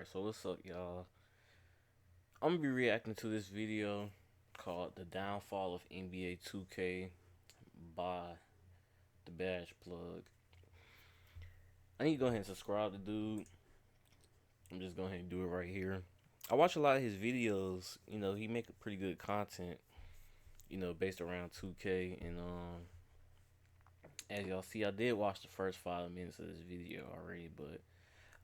Alright, so what's up, y'all? I'm gonna be reacting to this video called The Downfall of NBA 2K by The Badge Plug. I need to go ahead and subscribe to dude. I'm just going ahead and do it right here. I watch a lot of his videos. He make pretty good content, based around 2K. And as y'all see, I did watch the first 5 minutes of this video already, but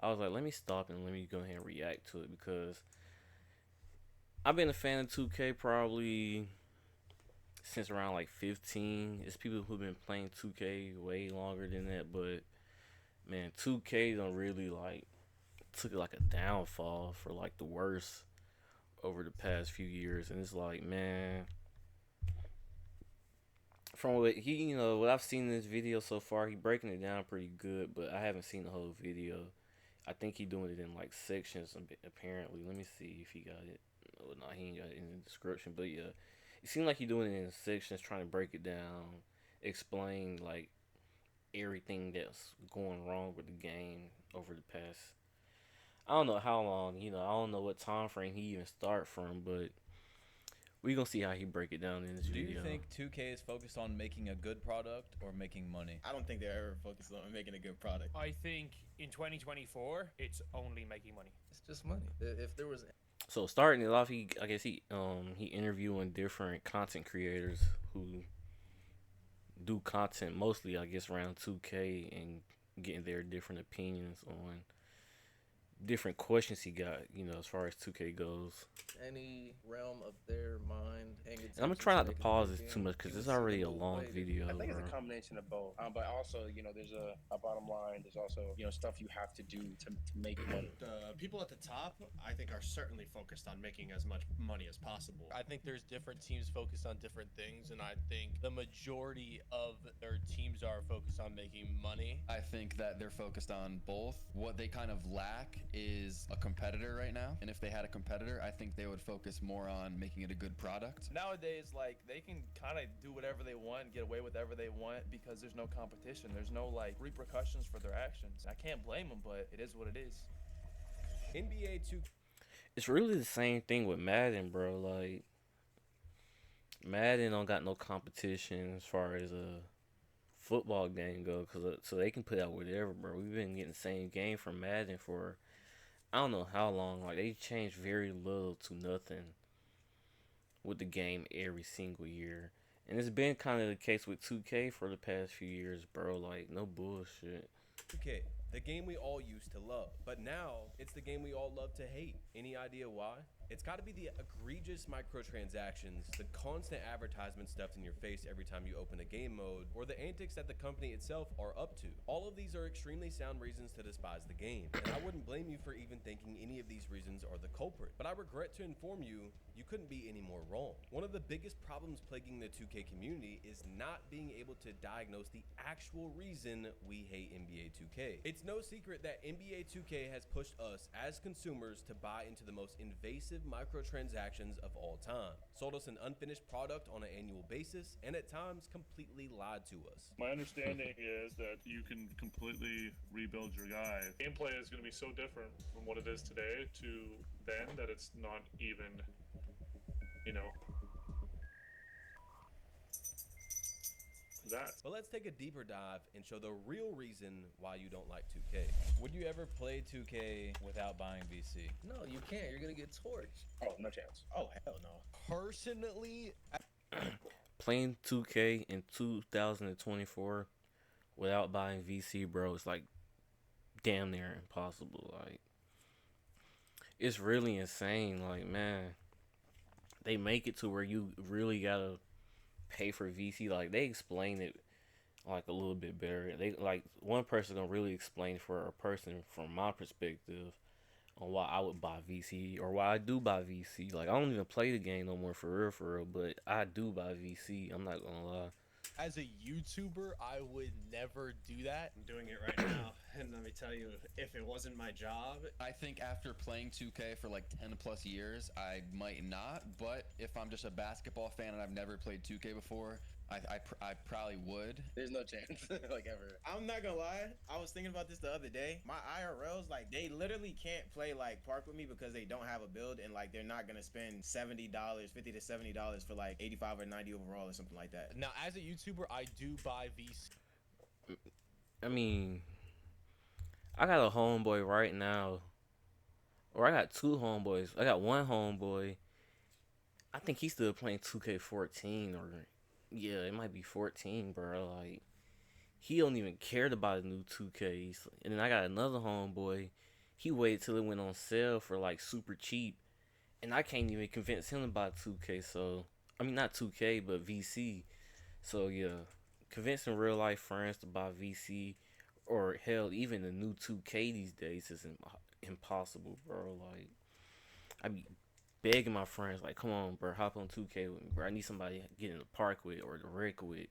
I was like, let me stop and let me go ahead and react to it because I've been a fan of 2K probably since around like 15. It's people who've been playing 2K way longer than that, but man, 2K don't really like took it like a downfall for like the worst over the past few years, and it's like, man, from what I've seen in this video so far, he breaking it down pretty good, but I haven't seen the whole video. I think he doing it in like sections apparently. Let me see if he got it. Oh, no, he ain't got it in the description, but yeah, it seemed like he doing it in sections, trying to break it down, explain like everything that's going wrong with the game over the past. I don't know how long. I don't know what time frame he even start from, but we gonna see how he break it down in this Do you video. think 2K is focused on making a good product or making money? I don't think they're ever focused on making a good product. I think in 2024, it's only making money. It's just money. If there was So starting it off, I guess he interviewing different content creators who do content mostly, I guess, around 2K and getting their different opinions on different questions he got, as far as 2K goes. any realm of their mind, And I'm gonna try not to pause this too much because it's already a long video. I think it's bro. a combination of both. But also, there's a bottom line. There's also, stuff you have to do to make money. The people at the top, I think, are certainly focused on making as much money as possible. I think there's different teams focused on different things, and I think the majority of their teams are focused on making money. I think that they're focused on both. What they kind of lack is a competitor right now. And if they had a competitor, I think they would focus more on making it a good product. Nowadays, like, they can kind of do whatever they want, get away with whatever they want because there's no competition. There's no like repercussions for their actions. I can't blame them, but it is what it is. NBA 2K. It's really the same thing with Madden, bro. Like, Madden don't got no competition as far as a football game go, so they can put out whatever, bro. We've been getting the same game from Madden for I don't know how long. Like, they changed very little to nothing with the game every single year. And it's been kind of the case with 2K for the past few years, bro. Like, no bullshit. 2K, the game we all used to love, but now it's the game we all love to hate. Any idea why? It's got to be the egregious microtransactions, the constant advertisement stuffed in your face every time you open a game mode, or the antics that the company itself are up to. All of these are extremely sound reasons to despise the game, and I wouldn't blame you for even thinking any of these reasons are the culprit. But I regret to inform you, you couldn't be any more wrong. One of the biggest problems plaguing the 2K community is not being able to diagnose the actual reason we hate NBA 2K. It's no secret that NBA 2K has pushed us as consumers to buy into the most invasive microtransactions of all time, sold us an unfinished product on an annual basis, and at times completely lied to us. My understanding is that you can completely rebuild your guy. Gameplay is going to be so different from what it is today to then that it's not even, that. But let's take a deeper dive and show the real reason why you don't like 2K. Would you ever play 2K without buying VC? No, you can't. You're gonna get torched. Oh, no chance. Oh, hell no. Personally, Playing 2K in 2024 without buying VC, bro, it's like damn near impossible. Like, it's really insane. Like, man, they make it to where you really gotta pay for VC. Like, they explain it like a little bit better. They like one person gonna really explain for a person from my perspective on why I would buy VC or why I do buy VC. Like, I don't even play the game no more for real, but I do buy VC. I'm not gonna lie. as a YouTuber, I would never do that. I'm doing it right now, and let me tell you, if it wasn't my job, I think after playing 2K for like 10 plus years, I might not. But if I'm just a basketball fan and I've never played 2K before, I probably would. There's no chance, like ever. I'm not gonna lie. I was thinking about this the other day. My IRLs, like, they literally can't play like Park with me because they don't have a build, and like they're not gonna spend $70, $50 to $70 for like 85 or 90 overall or something like that. Now, as a YouTuber, I do buy VC. I mean, I got a homeboy right now, or I got two homeboys. I got one homeboy. I think he's still playing 2K14, or yeah, it might be 14, bro. Like, he don't even care about the new 2Ks. And then I got another homeboy. He waited till it went on sale for like super cheap, and I can't even convince him to buy 2K. So I mean, not 2K, but VC. So yeah, convincing real life friends to buy VC, or hell, even the new 2K these days is impossible, bro. Like, I be begging my friends, like, come on, bro, hop on 2K with me, bro. I need somebody to get in the park with or the wreck with.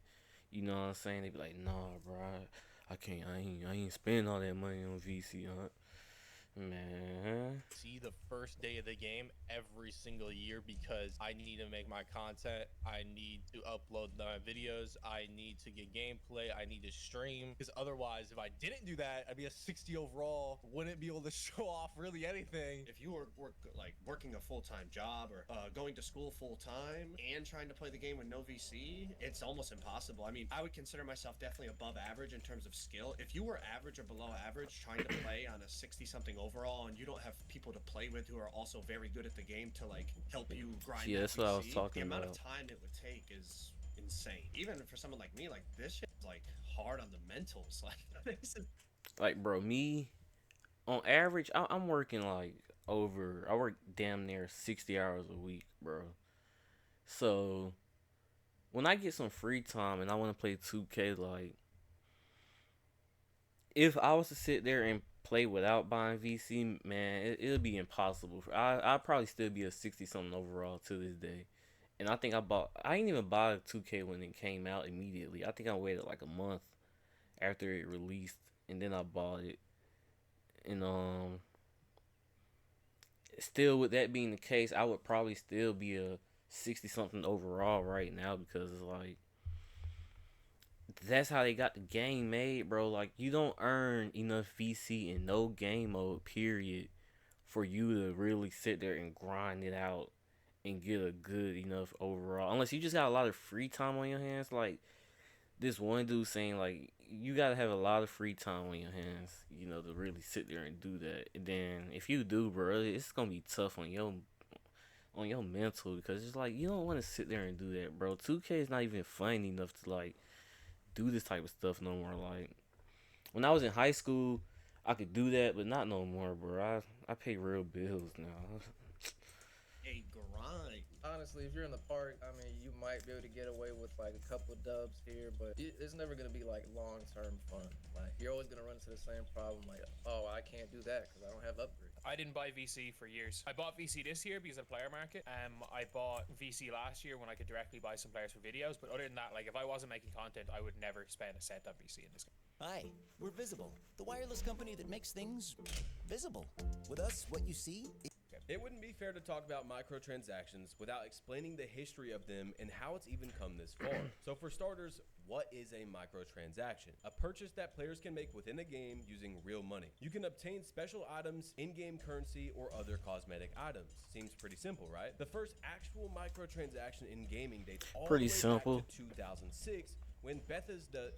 You know what I'm saying? They be like, nah, bro, I can't. I ain't spending all that money on VC, huh? Man. See the first day of the game every single year because I need to make my content. I need to upload my videos. I need to get gameplay. I need to stream. Because otherwise, if I didn't do that, I'd be a 60 overall. Wouldn't be able to show off really anything. If you were working a full-time job or going to school full-time and trying to play the game with no VC, it's almost impossible. I mean, I would consider myself definitely above average in terms of skill. If you were average or below average trying to play on a 60-something overall and you don't have people to play with who are also very good at the game to like help you grind. Yeah, that's what I was talking about. The amount about. of time it would take is insane. Even for someone like me, like this shit is like hard on the mentals. Like this is Like, bro, me on average, I'm working like I work damn near 60 hours a week, bro. So when I get some free time and I want to play 2K, like, if I was to sit there and play without buying VC, man, it'll be impossible. I'd probably still be a 60 something overall to this day. And I think I didn't even buy 2K when it came out immediately. I think I waited like a month after it released, and then I bought it. And still, with that being the case, I would probably still be a 60 something overall right now, because it's like, that's how they got the game made, bro. Like, you don't earn enough VC in no game mode, period, for you to really sit there and grind it out and get a good enough overall. Unless you just got a lot of free time on your hands. Like, this one dude saying, like, you gotta have a lot of free time on your hands, you know, to really sit there and do that. And then, if you do, bro, it's gonna be tough on your mental, because it's like, you don't want to sit there and do that, bro. 2K is not even fun enough to, like, do this type of stuff no more. Like, when I was in high school, I could do that, but not no more, bro. I pay real bills now. a grind. Honestly, if you're in the park, I mean, you might be able to get away with like a couple of dubs here, but it's never gonna be like long-term fun. Like, you're always gonna run into the same problem, like, oh, I can't do that because I don't have upgrades. I didn't buy VC for years. I bought VC this year because of player market. I bought VC last year when I could directly buy some players for videos. But other than that, like, if I wasn't making content, I would never spend a cent on VC in this game. Hi, we're Visible, the wireless company that makes things visible. With us, what you see. It wouldn't be fair to talk about microtransactions without explaining the history of them and how it's even come this far. So for starters, what is a microtransaction? A purchase that players can make within a game using real money. You can obtain special items, in-game currency, or other cosmetic items. Seems pretty simple, right? The first actual microtransaction in gaming dates all the way back to 2006 when Bethesda...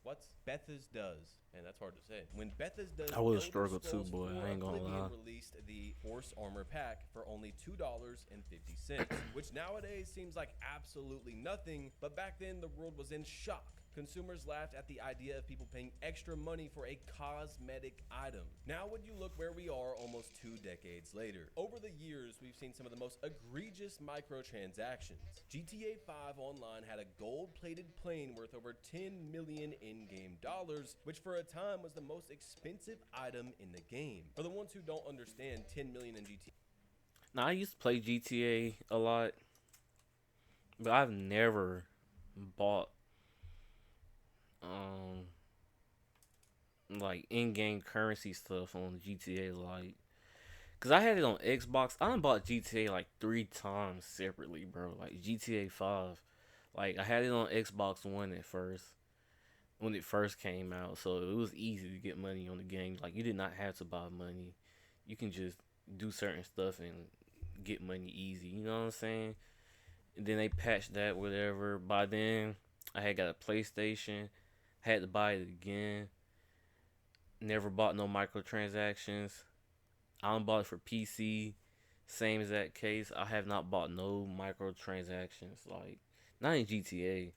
What's Bethesda's? Man, that's hard to say. When Bethesda's I would have Elder struggled too, Scrolls boy. 4 I ain't gonna Oblivion lie. released the Force Armor Pack for only $2.50, which nowadays seems like absolutely nothing, but back then the world was in shock. Consumers laughed at the idea of people paying extra money for a cosmetic item. Now would you look where we are almost 2 decades later. Over the years, we've seen some of the most egregious microtransactions. GTA 5 Online had a gold-plated plane worth over 10 million in-game dollars, which for a time was the most expensive item in the game. For the ones who don't understand 10 million in GTA. Now, I used to play GTA a lot, but I've never bought like in-game currency stuff on GTA, like, cause I had it on Xbox. I done bought GTA like 3 times separately, bro. Like GTA 5, Like I had it on Xbox One at first when it first came out, so it was easy to get money on the game. Like you did not have to buy money. You can just do certain stuff and get money easy. You know what I'm saying? And then they patched that whatever. By then, I had got a PlayStation. Had to buy it again. Never bought no microtransactions. I only bought it for PC. Same exact case. I have not bought no microtransactions. Like, not in GTA.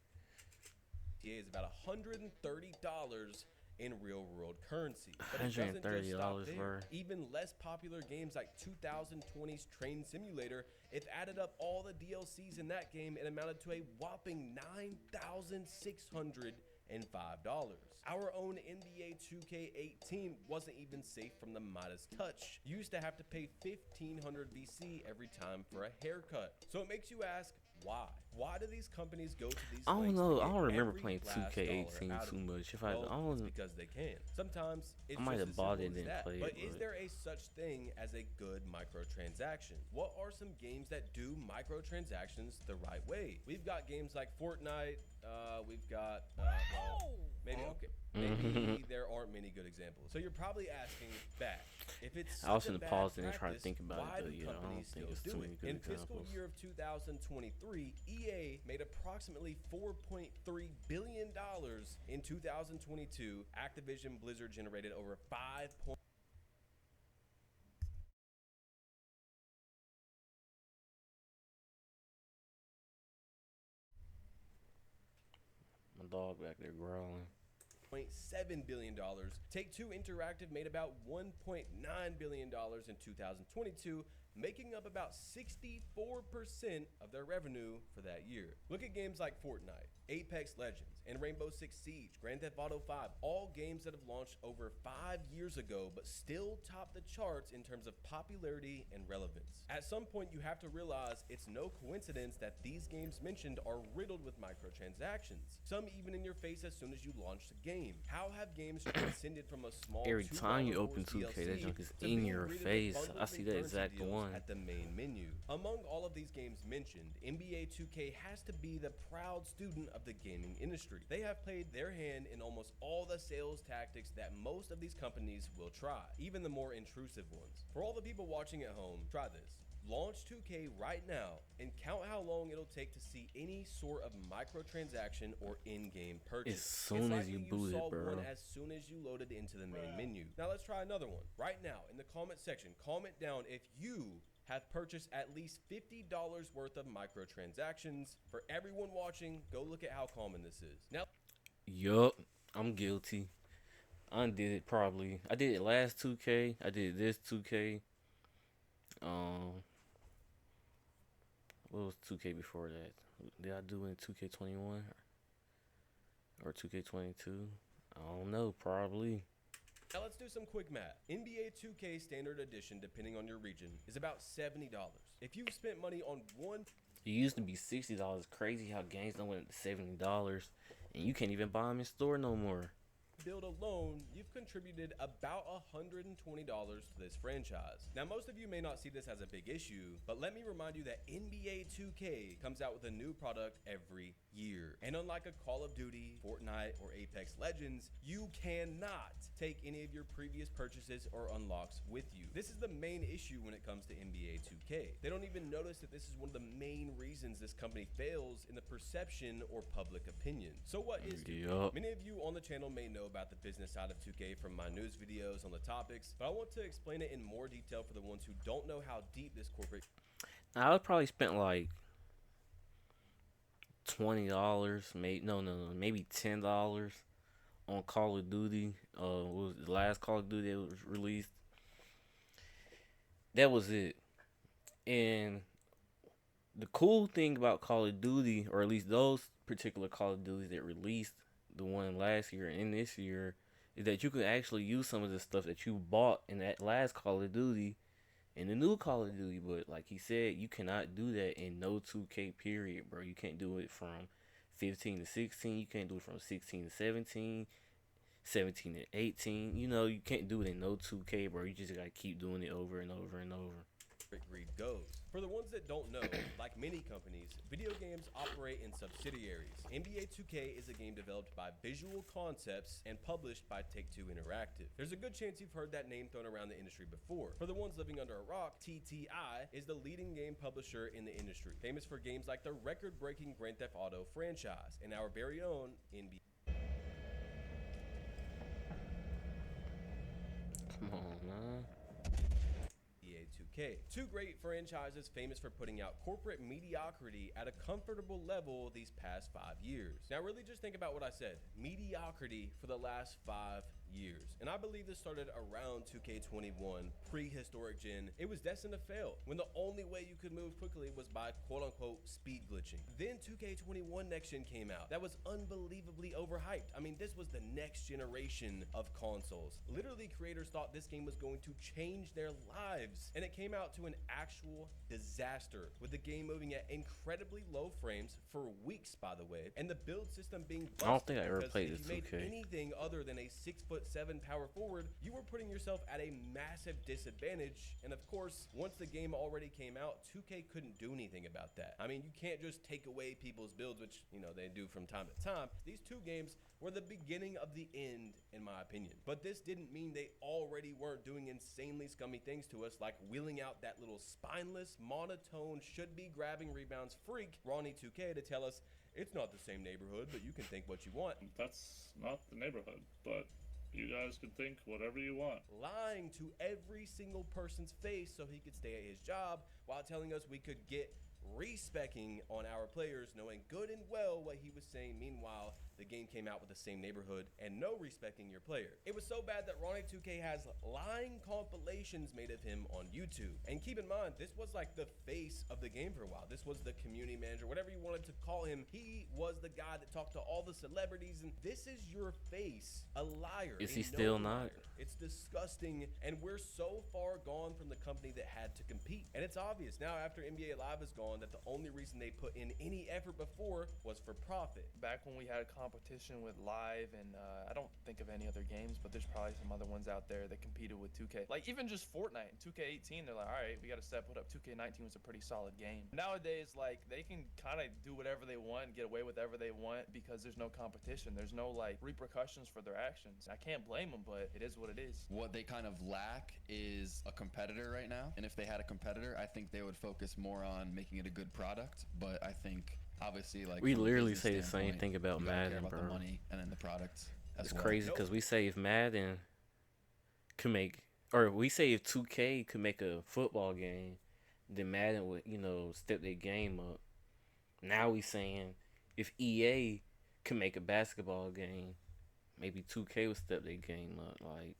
GTA is about $130 in real world currency. But it doesn't just stop $130, there. bro. Even less popular games like 2020's Train Simulator, if added up all the DLCs in that game, it amounted to a whopping $9,605. Our own NBA 2K18 wasn't even safe from the Midas touch. You used to have to pay 1,500 VC every time for a haircut. So it makes you ask, why? Why do these companies go to these I don't lengths know. to I get don't remember every playing last 2K18 dollar out too of you? much. If Well, I don't, it's because they can. Sometimes it's I might just have as bought simple it as and that. play But it, is but- there a such thing as a good microtransaction? What are some games that do microtransactions the right way? We've got games like Fortnite. We've got well, maybe okay. Maybe there aren't many good examples. So you're probably asking back. If it's I was such a gonna bad pause and try to practice, think about it, why but do yeah, I don't companies think still it's do too it? many good In fiscal examples. year of 2023, EA made approximately $4.3 billion in 2022. Activision Blizzard generated over 5. My dog back there growling. $0.7 billion. Take-Two Interactive made about $1.9 billion in 2022, making up about 64% of their revenue for that year. Look at games like Fortnite, Apex Legends, and Rainbow Six Siege, Grand Theft Auto 5, all games that have launched over 5 years ago but still top the charts in terms of popularity and relevance. At some point, you have to realize it's no coincidence that these games mentioned are riddled with microtransactions, some even in your face as soon as you launch the game. How have games transcended from a small Every time you $2 open Wars 2K, that DLC junk is to in being your greeted with face. bundles I and see that currency exact deals one. at the main menu. Among all of these games mentioned, NBA 2K has to be the proud student of the gaming industry. They have played their hand in almost all the sales tactics that most of these companies will try, even the more intrusive ones. For all the people watching at home, try this. Launch 2K right now and count how long it'll take to see any sort of microtransaction or in-game purchase. As soon It's as likely you boot it, saw bro. one as soon as you loaded into the main menu. Now let's try another one. Right now in the comment section, comment down if you have purchased at least $50 worth of microtransactions. For everyone watching, go look at how common this is. Now, Yup, I'm guilty. I did it probably. I did it last 2K. I did this 2K. What was 2K before that? Did I do in 2K21 or 2K22? I don't know. Probably. Now let's do some quick math. NBA 2K Standard Edition, depending on your region, is about $70. If you've spent money on one It used to be $60. Crazy how games done went to $70, and you can't even buy them in store no more. build alone, you've contributed about $120 to this franchise. Now, most of you may not see this as a big issue, but let me remind you that NBA 2K comes out with a new product every year. And unlike a Call of Duty, Fortnite, or Apex Legends, you cannot take any of your previous purchases or unlocks with you. This is the main issue when it comes to NBA 2K. They don't even notice that this is one of the main reasons this company fails in the perception or public opinion. So what is 2K? Yup. Many of you on the channel may know about the business side of 2K from my news videos on the topics, but I want to explain it in more detail for the ones who don't know how deep this corporate I would probably spent like $20, maybe $10 on Call of Duty. What was the last Call of Duty that was released? That was it. And the cool thing about Call of Duty, or at least those particular Call of Duties that released, the one last year and this year, is that you can actually use some of the stuff that you bought in that last Call of Duty in the new Call of Duty. But like he said, you cannot do that in no 2K period, bro. You can't do it from 15 to 16. You can't do it from 16 to 17, 17 to 18. You know, you can't do it in no 2K, bro. You just gotta keep doing it over and over and over. greed goes. For the ones that don't know, like many companies, video games operate in subsidiaries. NBA 2K is a game developed by Visual Concepts and published by Take-Two Interactive. There's a good chance you've heard that name thrown around the industry before. For the ones living under a rock, TTI is the leading game publisher in the industry, famous for games like the record-breaking Grand Theft Auto franchise and our very own NBA. Come on, man. NBA 2K. Two great franchises famous for putting out corporate mediocrity at a comfortable level these past 5 years. Now really just think about what I said. Mediocrity for the last 5 years. And I believe this started around 2K21, prehistoric gen. It was destined to fail when the only way you could move quickly was by quote unquote speed glitching. Then 2K21 next gen came out. That was unbelievably overhyped. I mean, this was the next generation of consoles. Literally, creators thought this game was going to change their lives. And it came out to an actual disaster, with the game moving at incredibly low frames for weeks, by the way, and the build system being busted. I don't think I ever played if this you made 2K. anything other than a 6'7" power forward, you were putting yourself at a massive disadvantage. And of course, once the game already came out, 2K couldn't do anything about that. I mean, you can't just take away people's builds, which, you know, they do from time to time. These two games were the beginning of the end, in my opinion. But this didn't mean they already weren't doing insanely scummy things to us, like wheeling out that little spineless, monotone, should-be-grabbing rebounds freak, Ronnie 2K, to tell us it's not the same neighborhood, but you can think what you want. That's not the neighborhood, but you guys can think whatever you want. Lying to every single person's face so he could stay at his job while telling us we could get respecking on our players, knowing good and well what he was saying. Meanwhile, the game came out with the same neighborhood and no respecting your player. It was so bad that Ronnie 2K has lying compilations made of him on YouTube. And keep in mind, this was like the face of the game for a while. This was the community manager, whatever you wanted to call him. He was the guy that talked to all the celebrities, and this is your face. A liar. Is a he still known not? liar. It's disgusting, and we're so far gone from the company that had to compete. And it's obvious now after NBA Live is gone that the only reason they put in any effort before was for profit. Back when we had competition with Live, and I don't think of any other games, but there's probably some other ones out there that competed with 2K. Like even just Fortnite and 2K18, they're like, all right, we got to step it up. 2K19 was a pretty solid game. Nowadays, like they can kind of do whatever they want, get away with whatever they want because there's no competition. There's no like repercussions for their actions. I can't blame them, but it is what it is. What they kind of lack is a competitor right now. And if they had a competitor, I think they would focus more on making it a good product. But I think obviously, like We from a literally business say the same standpoint, thing about you gotta care Madden, about bro. the money and then the product. It's crazy because we say if Madden could make, or we say if 2K could make a football game, then Madden would, you know, step their game up. Now we saying if EA could make a basketball game, maybe 2K would step their game up. Like,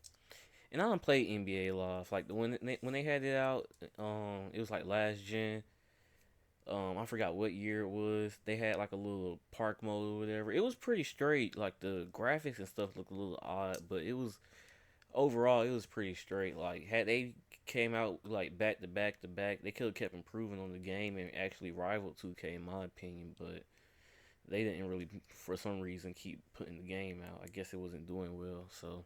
and I don't play NBA Live. Like when they had it out, it was like last gen. I forgot what year it was. They had like a little park mode or whatever. It was pretty straight. Like the graphics and stuff looked a little odd, but it was overall it was pretty straight. Like had they came out like back to back to back, they could have kept improving on the game and actually rivaled 2K in my opinion. But they didn't really, for some reason, keep putting the game out. I guess it wasn't doing well. So,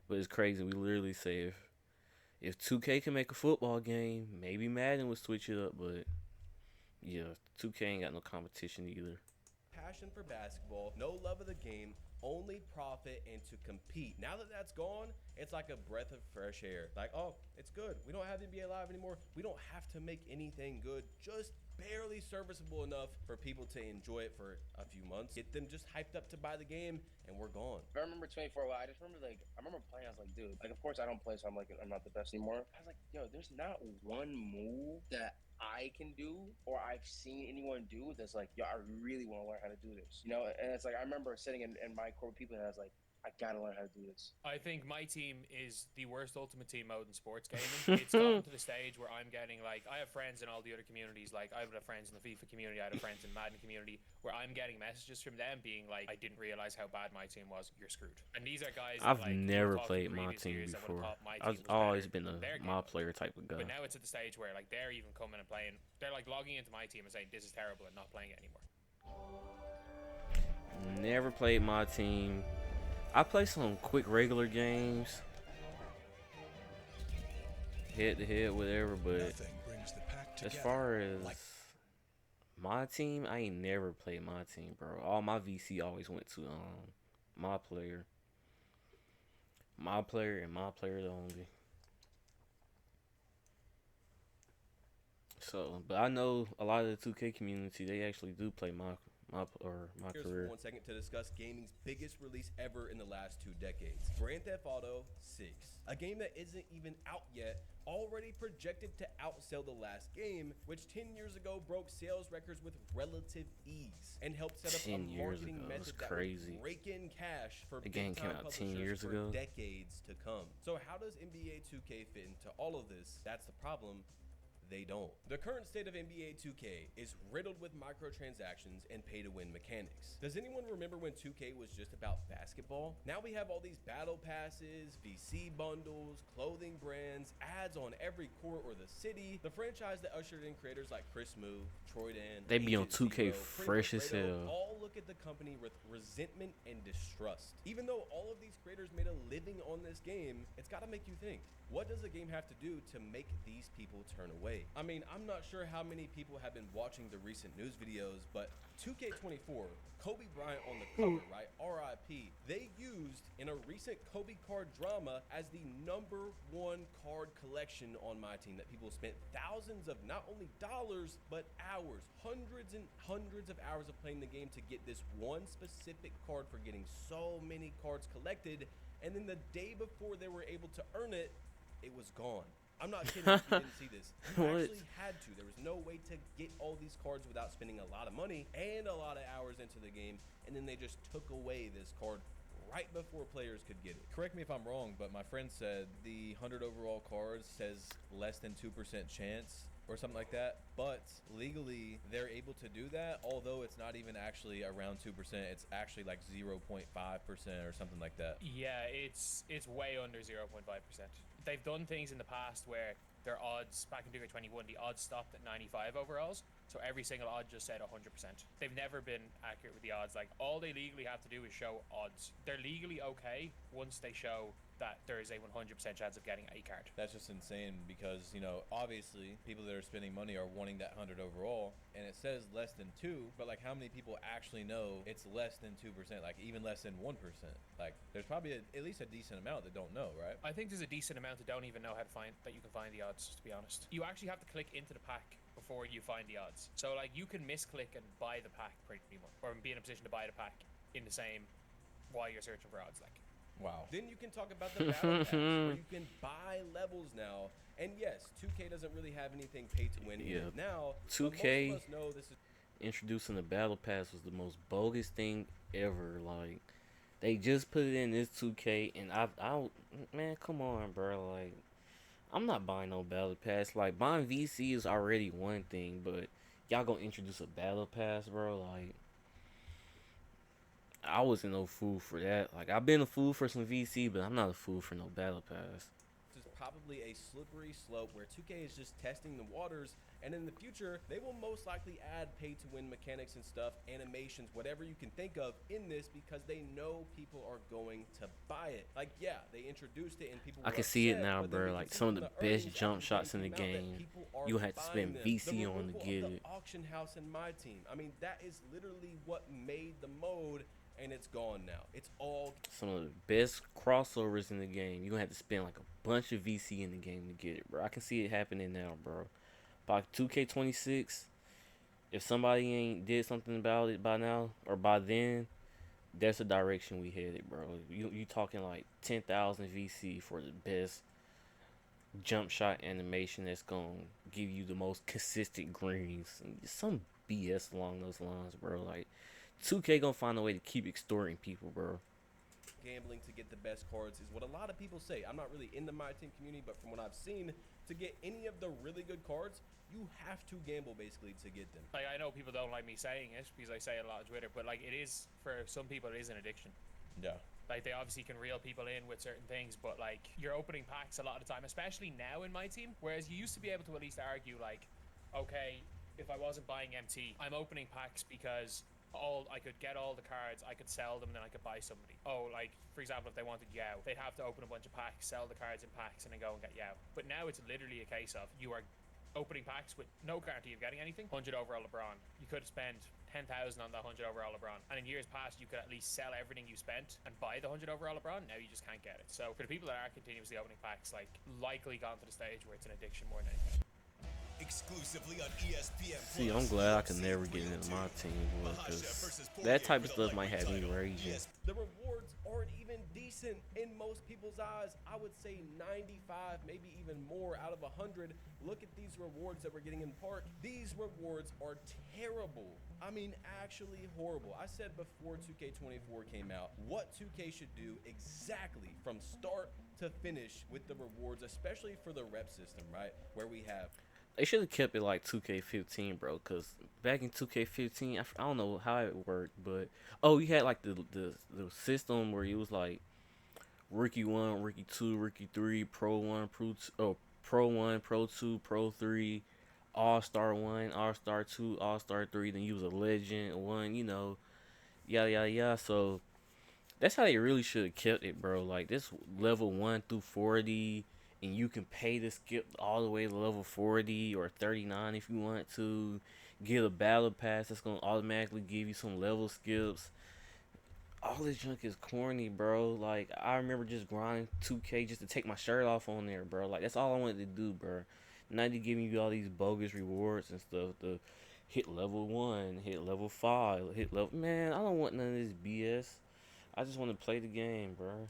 but it's crazy. We literally say if 2K can make a football game, maybe Madden would switch it up, but. Yeah, 2K ain't got no competition either. Passion for basketball, no love of the game, only profit and to compete. Now that that's gone, it's like a breath of fresh air. Like, oh, it's good. We don't have NBA Live anymore. We don't have to make anything good, just barely serviceable enough for people to enjoy it for a few months. Get them just hyped up to buy the game, and we're gone. I remember 24. I just remember I remember playing. I was like, dude, like of course I don't play, so I'm like I'm not the best anymore. I was like, yo, there's not one move that I can do or I've seen anyone do that's like, yo, I really want to learn how to do this, you know. And it's like I remember sitting in my core with people and I was like, I gotta learn how to do this. I think my team is the worst ultimate team mode in sports gaming. It's gotten to the stage where I'm getting like, I have friends in all the other communities. Like I have friends in the FIFA community, I have friends in Madden community, where I'm getting messages from them being like, I didn't realize how bad my team was. You're screwed. And these are guys. I've that, like, never talked played in my previous team years that before. would've thought my I've team was always better been than their my game. player type of guy. But now it's at the stage where like they're even coming and playing. They're like logging into my team and saying this is terrible and not playing it anymore. Never played my team. I play some quick regular games. head to head, whatever. But Nothing brings the pack as together far as like my team, I ain't never played my team, bro. All my VC always went to my player, and my player only. So, but I know a lot of the 2K community, they actually do play my Here's career. for 1 second to discuss gaming's biggest release ever in the last 2 decades. Grand Theft Auto 6. A game that isn't even out yet, already projected to outsell the last game, which 10 years ago broke sales records with relative ease and helped set up 10 a years marketing ago, that's method that crazy. would rake in cash for The game came big-time out 10 publishers years for ago. decades to come. So how does NBA 2K fit into all of this? That's the problem. They don't. The current state of NBA 2K is riddled with microtransactions and pay-to-win mechanics. Does anyone remember when 2K was just about basketball? Now we have all these battle passes, VC bundles, clothing brands, ads on every court or the city. The franchise that ushered in creators like Chris Moo, Troy Dan, They be on Agent 2K Zero, fresh Prince as Fredo, hell. all look at the company with resentment and distrust. Even though all of these creators made a living on this game, it's got to make you think. What does the game have to do to make these people turn away? I mean, I'm not sure how many people have been watching the recent news videos, but 2K24, Kobe Bryant on the cover, right? RIP. They used in a recent Kobe card drama as the #1 card collection on my team that people spent thousands of not only dollars, but hours, hundreds and hundreds of hours of playing the game to get this one specific card for getting so many cards collected. And then the day before they were able to earn it, it was gone. I'm not kidding if you didn't see this. You What? actually had to. There was no way to get all these cards without spending a lot of money and a lot of hours into the game. And then they just took away this card right before players could get it. Correct me if I'm wrong, but my friend said the 100 overall cards says less than 2% chance or something like that, but legally they're able to do that, although it's not even actually around 2%. It's actually like 0.5% or something like that. Yeah, it's way under 0.5%. They've done things in the past where their odds, back in 2021, the odds stopped at 95 overalls, so every single odd just said 100%. They've never been accurate with the odds. Like, all they legally have to do is show odds. They're legally okay once they show that there is a 100% chance of getting a card. That's just insane because, you know, obviously people that are spending money are wanting that 100 overall, and it says less than 2, but like how many people actually know it's less than 2%, like even less than 1%? Like there's probably at least a decent amount that don't know, right? I think there's a decent amount that don't even know how to find, that you can find the odds, to be honest. You actually have to click into the pack before you find the odds. So like you can misclick and buy the pack pretty much, or be in a position to buy the pack in the same while you're searching for odds. Like, wow. Then you can talk about the battle pass where you can buy levels now. And yes, 2K doesn't really have anything pay to win in it now. 2K but most of us know this is introducing the battle pass was the most bogus thing ever. Like, they just put it in this 2K, and I man, come on, bro. Like, I'm not buying no battle pass. Like, buying VC is already one thing, but y'all gonna introduce a battle pass, bro? Like, I wasn't no fool for that. Like, I've been a fool for some VC, but I'm not a fool for no battle pass. This is probably a slippery slope where 2K is just testing the waters, and in the future, they will most likely add pay-to-win mechanics and stuff, animations, whatever you can think of in this, because they know people are going to buy it. Like, yeah, they introduced it and people I were can see it upset, now, but then bro. we Like, can see some of from the earnings best jump after shots in the came out that game, people are you had to spend buying them. VC The on to removal get of the it. auction house in my team. I mean, that is literally what made the mode, and it's gone now. It's all Some of the best crossovers in the game. You gonna have to spend like a bunch of VC in the game to get it, bro. I can see it happening now, bro. By 2K26, if somebody ain't did something about it by now or by then, that's the direction we headed, bro. You talking like 10,000 VC for the best jump shot animation that's gonna give you the most consistent greens. Some BS along those lines, bro. Like, 2K gonna find a way to keep extorting people, bro. gambling to get the best cards is what a lot of people say. I'm not really in the My Team community, but from what I've seen, to get any of the really good cards, you have to gamble basically to get them. I know people don't like me saying it because I say it a lot on Twitter, but like, it is, for some people, it is an addiction. Yeah. Like, they obviously can reel people in with certain things, but like, you're opening packs a lot of the time, especially now in My Team, whereas you used to be able to at least argue like, okay, if I wasn't buying MT, I'm opening packs because I could get all the cards, I could sell them, and then I could buy somebody. Oh, like for example, if they wanted Yao, they'd have to open a bunch of packs, sell the cards in packs, and then go and get Yao. But now it's literally a case of you are opening packs with no guarantee of getting anything. 100 overall LeBron. You could spend 10,000 on that 100 overall LeBron, and in years past you could at least sell everything you spent and buy the 100 overall LeBron. Now you just can't get it. So for the people that are continuously opening packs, like likely gone to the stage where it's an addiction more than anything. Exclusively on ESPN. See, I'm glad I can never get into my team, because that type of stuff might have me raging. The rewards aren't even decent in most people's eyes. I would say 95, maybe even more out of 100. Look at these rewards that we're getting in Park. These rewards are terrible. I mean, actually horrible. I said before 2K24 came out, what 2K should do exactly from start to finish with the rewards, especially for the rep system, right? Where we have... They should have kept it like 2K15, bro, because back in 2K15, I don't know how it worked, but, oh, you had like the system where it was like Rookie 1, Rookie 2, Rookie 3, Pro 1, Pro 1, Pro 2, Pro 3, All-Star 1, All-Star 2, All-Star 3, then you was a Legend 1, you know, yada, yada, yada. So that's how they really should have kept it, bro. Like, this level 1 through 40, and you can pay to skip all the way to level 40 or 39 if you want to. Get a battle pass that's going to automatically give you some level skips. All this junk is corny, bro. Like, I remember just grinding 2K just to take my shirt off on there, bro. Like, that's all I wanted to do, bro. Not to giving you all these bogus rewards and stuff. To hit level 1, hit level 5, hit level... Man, I don't want none of this BS. I just want to play the game, bro.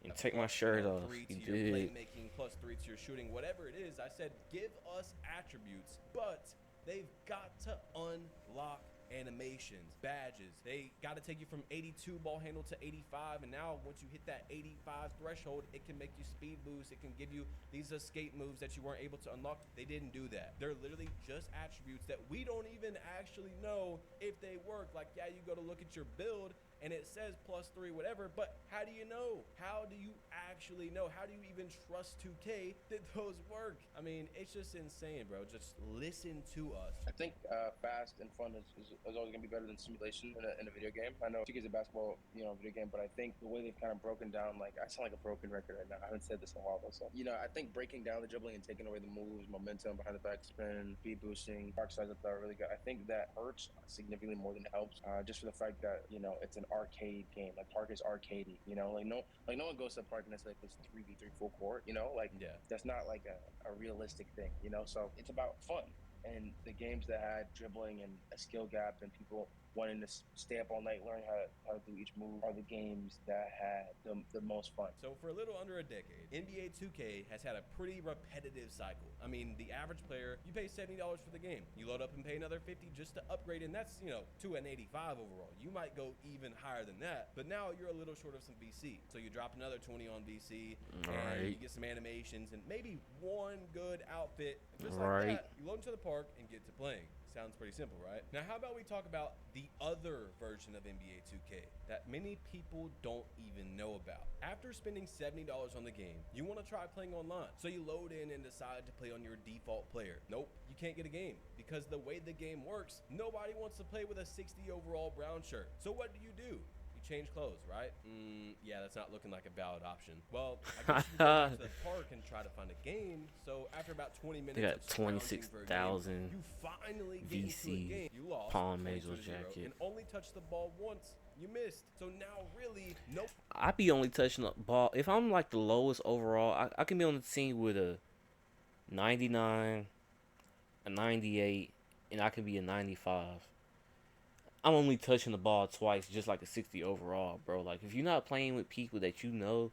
And take my shirt off. 3 to You your did. playmaking, plus 3 to your shooting, whatever it is. I said give us attributes, but they've got to unlock animations, badges. They got to take you from 82 ball handle to 85, and now once you hit that 85 threshold, it can make you speed boost. It can give you these escape moves that you weren't able to unlock. They didn't do that. They're literally just attributes that we don't even actually know if they work. Like, yeah, you go to look at your build and it says +3 whatever, but how do you know? How do you actually know? How do you even trust 2K that those work? I mean, it's just insane, bro. Just listen to us. I think fast and fun is always gonna be better than simulation in a video game. I know 2K is a basketball, video game, but I think the way they've kind of broken down, like, I sound like a broken record right now. I haven't said this in a while though, so I think breaking down the dribbling and taking away the moves, momentum behind the back spin, speed boosting, park size up there really good. I think that hurts significantly more than it helps. Just for the fact that it's an arcade game. Like, Park is arcadey. No one goes to the park and necessarily plays 3v3 full court. That's not like a realistic thing. So it's about fun. And the games that had dribbling and a skill gap and people wanting to stay up all night learning how to do each move are the games that had the most fun. So for a little under a decade, NBA 2K has had a pretty repetitive cycle. I mean, the average player, you pay $70 for the game. You load up and pay another $50 just to upgrade, and that's, to an 85 overall. You might go even higher than that, but now you're a little short of some VC. So you drop another 20 on VC, and you get some animations and maybe one good outfit. Just like that, you load into the park and get to playing. Sounds pretty simple, right? Now, how about we talk about the other version of NBA 2K that many people don't even know about? After spending $70 on the game, you want to try playing online. So you load in and decide to play on your default player. Nope, you can't get a game because the way the game works, nobody wants to play with a 60 overall brown shirt. So what do? Change clothes, right? Yeah, that's not looking like a valid option. Well, I guess you go to the park and try to find a game. So after about 20 minutes, they got 26,000 you finally get into a VC game. You lost Palm Angel 22-0 jacket. and only touched the ball once. You missed. So now, really, nope. I be only touching the ball if I'm like the lowest overall. I can be on the team with a 99, a 98, and I can be a 95. I'm only touching the ball twice, just like a 60 overall, bro. Like, if you're not playing with people that you know,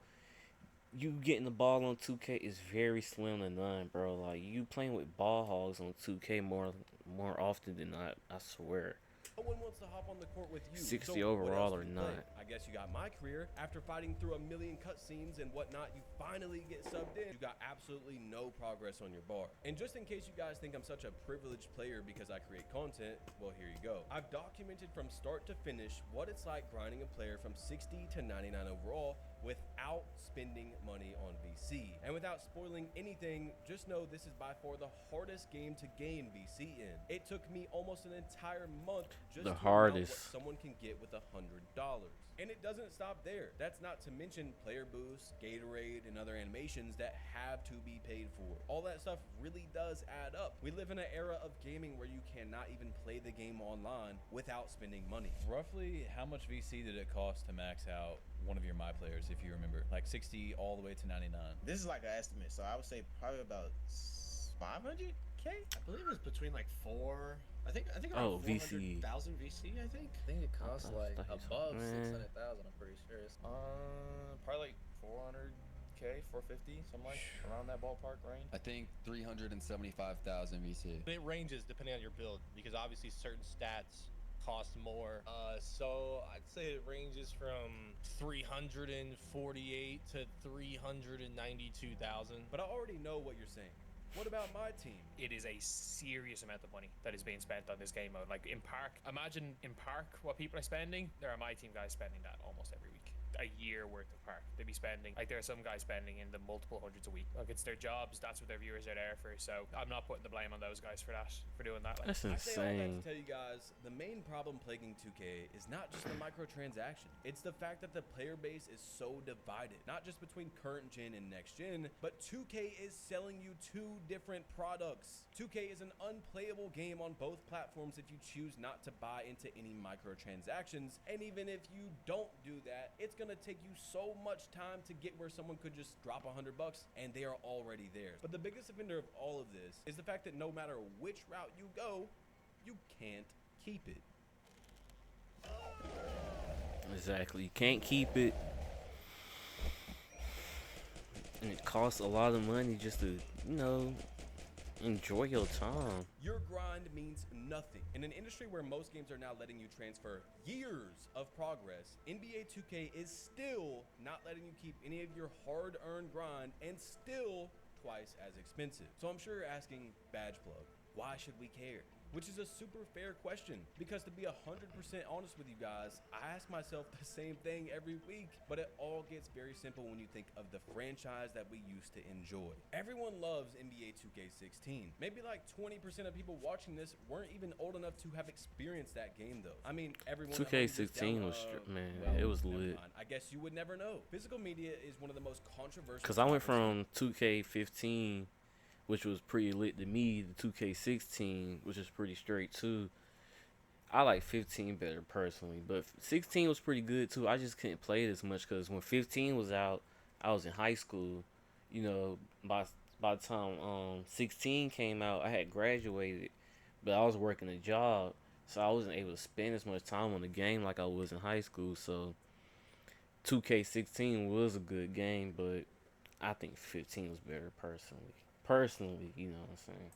you getting the ball on 2K is very slim to none, bro. Like, you playing with ball hogs on 2K more often than not, I swear. No one wants to hop on the court with you. 60 So overall what else or do you not. play? I guess you got my career. After fighting through a million cutscenes and whatnot, you finally get subbed in. You got absolutely no progress on your bar. And just in case you guys think I'm such a privileged player because I create content, well, here you go. I've documented from start to finish what it's like grinding a player from 60 to 99 overall without spending money on VC. And without spoiling anything, just know this is by far the hardest game to gain VC in. It took me almost an entire month just The to know what hardest. someone can get with $100. And it doesn't stop there. That's not to mention player boosts, Gatorade, and other animations that have to be paid for. All that stuff really does add up. We live in an era of gaming where you cannot even play the game online without spending money. Roughly, how much VC did it cost to max out one of your My Players, if you remember? Like 60 all the way to 99. This is like an estimate, so I would say probably about 500K. I believe it was between like four. I think Oh, around VC. 400,000 VC. I think. I think it costs like thought he above was- man. 600,000. I'm pretty sure. It's, Probably like 400K, 450, something like around that ballpark range. I think 375,000 VC. It ranges depending on your build because obviously certain stats cost more. So I'd say it ranges from 348 to 392,000. But I already know what you're saying. What about my team? It is a serious amount of money that is being spent on this game mode. Like in Park, imagine in Park what people are spending. There are my team guys spending that almost every week. A year worth of Park. They'd be spending, like there are some guys spending in the multiple hundreds a week. Like it's their jobs, that's what their viewers are there for. So I'm not putting the blame on those guys for that, for doing that. Like, That's I say all that insane. to tell you guys, the main problem plaguing 2K is not just the microtransaction. It's the fact that the player base is so divided, not just between current gen and next gen, but 2K is selling you two different products. 2K is an unplayable game on both platforms if you choose not to buy into any microtransactions. And even if you don't do that, it's gonna take you so much time to get where someone could just drop $100 and they are already there. But the biggest offender of all of this is the fact that no matter which route you go, you can't keep it. Exactly. You can't keep it. And it costs a lot of money just to, enjoy your time. Your grind means nothing. In an industry where most games are now letting you transfer years of progress, NBA 2K is still not letting you keep any of your hard-earned grind and still twice as expensive. So I'm sure you're asking, Badge Plug, why should we care? Which is a super fair question, because to be 100% honest with you guys, I ask myself the same thing every week, but it all gets very simple when you think of the franchise that we used to enjoy. Everyone loves NBA 2K16. Maybe like 20% of people watching this weren't even old enough to have experienced that game though. I mean, everyone at home just 2K16 was it was never lit. mind. I guess you would never know. Physical media is one of the most controversial. Cause I went topics. from 2K15, which was pretty lit to me, to 2K16, which is pretty straight too. I like 15 better personally, but 16 was pretty good too. I just couldn't play it as much because when 15 was out, I was in high school. By the time 16 came out, I had graduated, but I was working a job, so I wasn't able to spend as much time on the game like I was in high school. So 2K16 was a good game, but I think 15 was better personally, you know what I'm saying?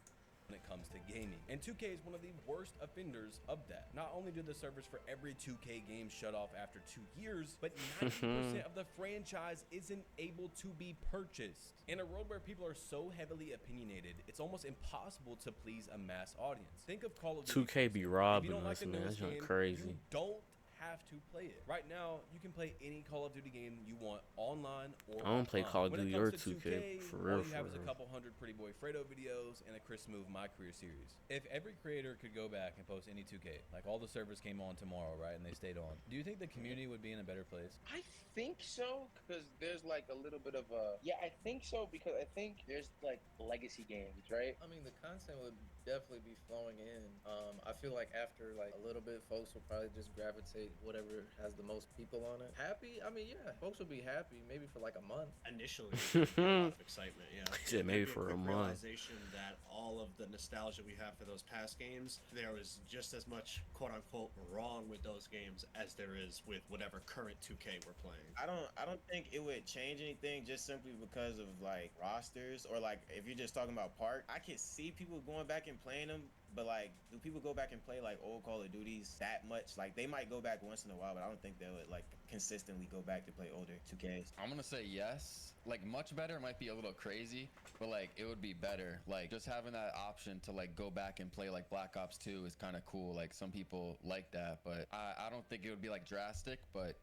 When it comes to gaming. And 2K is one of the worst offenders of that. Not only do the servers for every 2K game shut off after 2 years, but 90% of the franchise isn't able to be purchased. In a world where people are so heavily opinionated, it's almost impossible to please a mass audience. Think of Call of Duty. 2K be If you robbing don't like us, the man. newest That's game, crazy. You don't have to play it. Right now, you can play any Call of Duty game you want online or I don't play offline. Call of When it Duty comes or to 2K, for all real, you for have is a real. couple hundred Pretty Boy Fredo videos and a Chris Move My Career series. If every creator could go back and post any 2K, like all the servers came on tomorrow, right, and they stayed on, do you think the community would be in a better place? I think so, because there's like a little bit of a... Yeah, I think so, because I think there's like legacy games, right? I mean, the content would definitely be flowing in. I feel like after like a little bit, folks will probably just gravitate whatever has the most people on it. Happy? I mean, yeah, folks will be happy maybe for like a month. Initially, there'd be a lot of excitement, yeah. Yeah, maybe There'd be for a quick month. realization that all of the nostalgia we have for those past games, there was just as much quote unquote wrong with those games as there is with whatever current 2K we're playing. I don't think it would change anything just simply because of like rosters or like if you're just talking about Park. I can see people going back and playing them, but like, do people go back and play like old Call of Duties that much? Like, they might go back once in a while, but I don't think they would like consistently go back to play older 2Ks. I'm gonna say yes. Like, much better might be a little crazy, but like, it would be better. Like, just having that option to like go back and play like Black Ops 2 is kind of cool. Like, some people like that, but I don't think it would be like drastic, but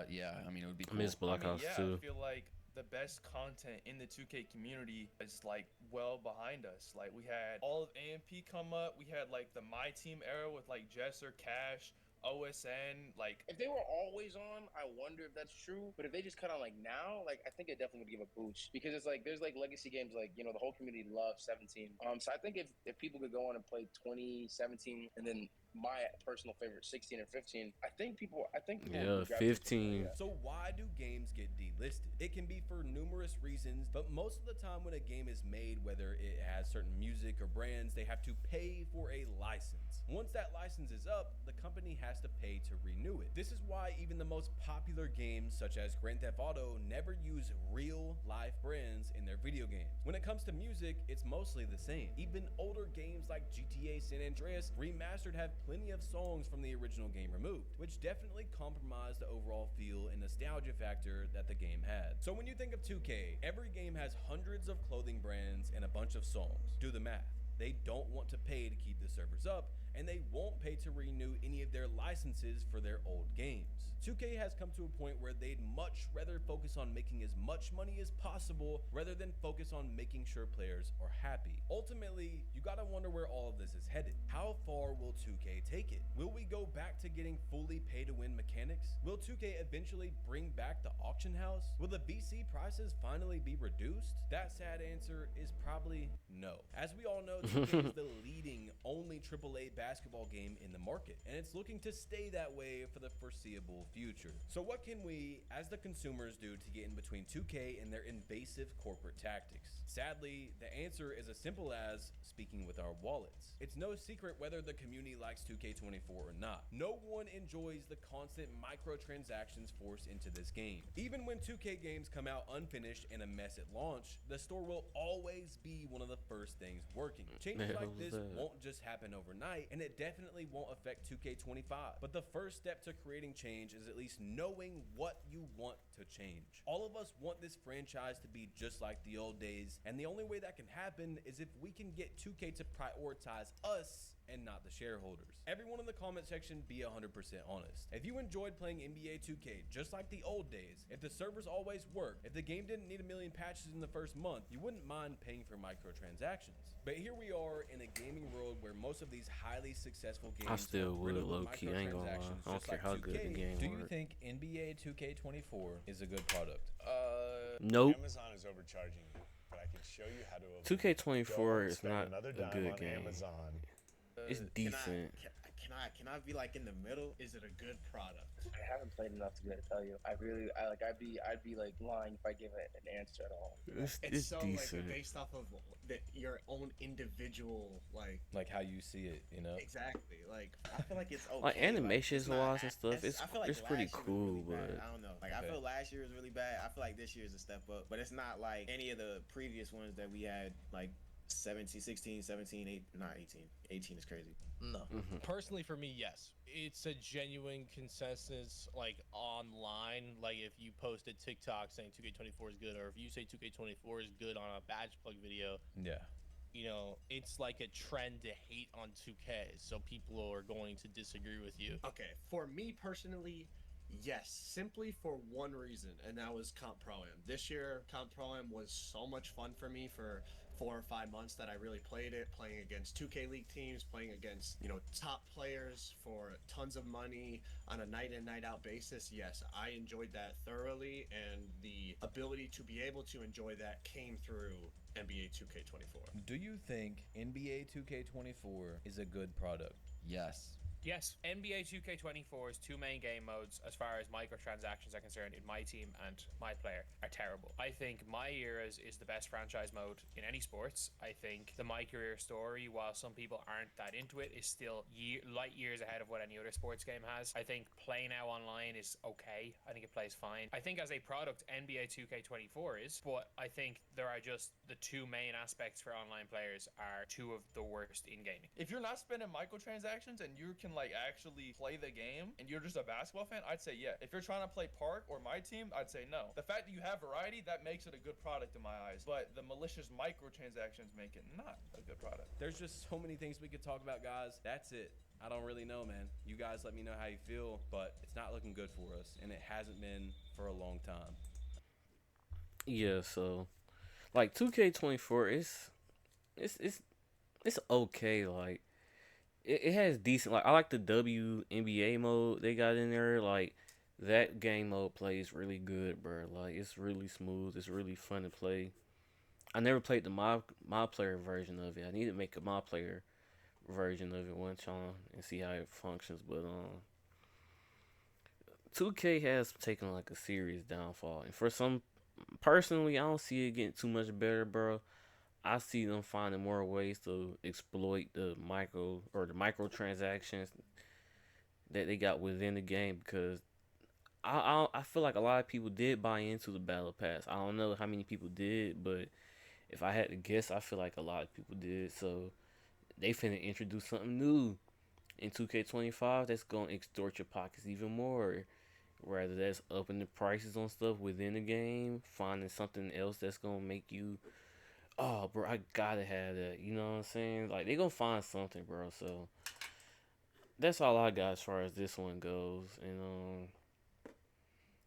Yeah, I mean, it would be I cool. miss Black Ops yeah, 2. I feel like the best content in the 2K community is like well behind us. Like we had all of AMP come up. We had like the My Team era with like Jesser, Cash, OSN, like If they were always on, I wonder if that's true. But if they just cut on like now, like I think it definitely would give a boost because it's like there's like legacy games like the whole community loves 17. So I think if people could go on and play 20, 17, and then my personal favorite 16 or 15, I think people Yeah, would gravitate to 15. it, yeah. So why do games get delisted? It can be for numerous reasons, but most of the time when a game is made, whether it has certain music or brands, they have to pay for a license. Once that license is up, the company has to pay to renew it. This is why even the most popular games such as Grand Theft Auto never use real life brands in their video games. When it comes to music, it's mostly the same. Even older games like GTA San Andreas Remastered have plenty of songs from the original game removed, which definitely compromise the overall feel and nostalgia factor that the game had. So when you think of 2K, every game has hundreds of clothing brands and a bunch of songs. Do the math. They don't want to pay to keep the servers up, and they won't pay to renew any of their licenses for their old games. 2K has come to a point where they'd much rather focus on making as much money as possible rather than focus on making sure players are happy. Ultimately, you gotta wonder where all of this is headed. How far will 2K take it? Will we go back to getting fully pay-to-win mechanics? Will 2K eventually bring back the auction house? Will the VC prices finally be reduced? That sad answer is probably no. As we all know, 2K is the leading only AAA basketball game in the market, and it's looking to stay that way for the foreseeable future. So what can we, as the consumers, do to get in between 2K and their invasive corporate tactics? Sadly, the answer is as simple as speaking with our wallets. It's no secret whether the community likes 2K24 or not. No one enjoys the constant microtransactions forced into this game. Even when 2K games come out unfinished and a mess at launch, the store will always be one of the first things working. Changes like this won't just happen overnight, and it definitely won't affect 2K25. But the first step to creating change is at least knowing what you want to change. All of us want this franchise to be just like the old days, and the only way that can happen is if we can get 2K to prioritize us and not the shareholders. Everyone in the comment section be 100% honest. If you enjoyed playing NBA 2K just like the old days, if the servers always worked, if the game didn't need a million patches in the first month, you wouldn't mind paying for microtransactions. But here we are in a gaming world where most of these highly successful games I still are would riddled with low-key, I ain't gonna lie. microtransactions I don't just care like how good the 2K. game Do you works. think NBA 2K24 is a good product? Nope. Amazon is overcharging you, but I can show you how to. 2K24 go and is spend not another a dime good on game. Amazon. It's decent. Can I be like in the middle? Is it a good product? I haven't played enough to be able to tell you. I'd be like lying if I give it an answer at all. It's so decent. like based off of your own individual like how you see it, you know? Exactly. Like I feel like it's okay. Like animations it's not wise and a- stuff, it's I feel like it's pretty last year was cool, really bad. but I don't know. Like I feel last year was really bad. I feel like this year is a step up, but it's not like any of the previous ones that we had. Like 17, 16, 17, 8, not 18. 18 is crazy. No. Personally, for me, yes, it's a genuine consensus. Like online, like if you post a TikTok saying 2K24 is good, or if you say 2K24 is good on a badge plug video, Yeah. you know, it's like a trend to hate on 2K. So people are going to disagree with you. Okay, for me personally, yes, simply for one reason, and that was Comp Pro Am. This year, Comp Pro Am was so much fun for me for 4 or 5 months that I really played it, playing against 2K League teams, playing against, top players for tons of money on a night in, night out basis. Yes, I enjoyed that thoroughly, and the ability to be able to enjoy that came through NBA 2K24. Do you think NBA 2K24 is a good product? Yes. Yes, NBA 2K24's two main game modes, as far as microtransactions are concerned, in My Team and My Player, are terrible. I think My Eras is the best franchise mode in any sports. I think the My Career story, while some people aren't that into it, is still light years ahead of what any other sports game has. I think Play Now Online is okay. I think it plays fine. I think as a product, NBA 2K24 is, but I think there are just the two main aspects for online players are two of the worst in gaming. If you're not spending microtransactions and you can like actually play the game and you're just a basketball fan, I'd say yeah. If you're trying to play Park or My Team, I'd say no. The fact that you have variety, that makes it a good product in my eyes. But the malicious microtransactions make it not a good product. There's just so many things we could talk about, guys. That's it. I don't really know, man. You guys let me know how you feel, but it's not looking good for us, and it hasn't been for a long time. Yeah, so like 2K24, it's okay. Like it has decent. Like I like the WNBA mode they got in there. Like that game mode plays really good, bro. Like it's really smooth. It's really fun to play. I never played the my player version of it. I need to make a my player version of it one time and see how it functions. But 2K has taken like a serious downfall, and for some, personally, I don't see it getting too much better, bro. I see them finding more ways to exploit the microtransactions that they got within the game because I feel like a lot of people did buy into the battle pass. I don't know how many people did, but if I had to guess, I feel like a lot of people did. So they finna introduce something new in 2K25 that's gonna extort your pockets even more. Whether that's upping the prices on stuff within the game, finding something else that's gonna make you, oh, bro, I gotta have that. You know what I'm saying? Like they gonna find something, bro. So that's all I got as far as this one goes. And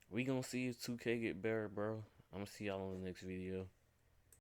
we gonna see if 2K get better, bro. I'm gonna see y'all on the next video.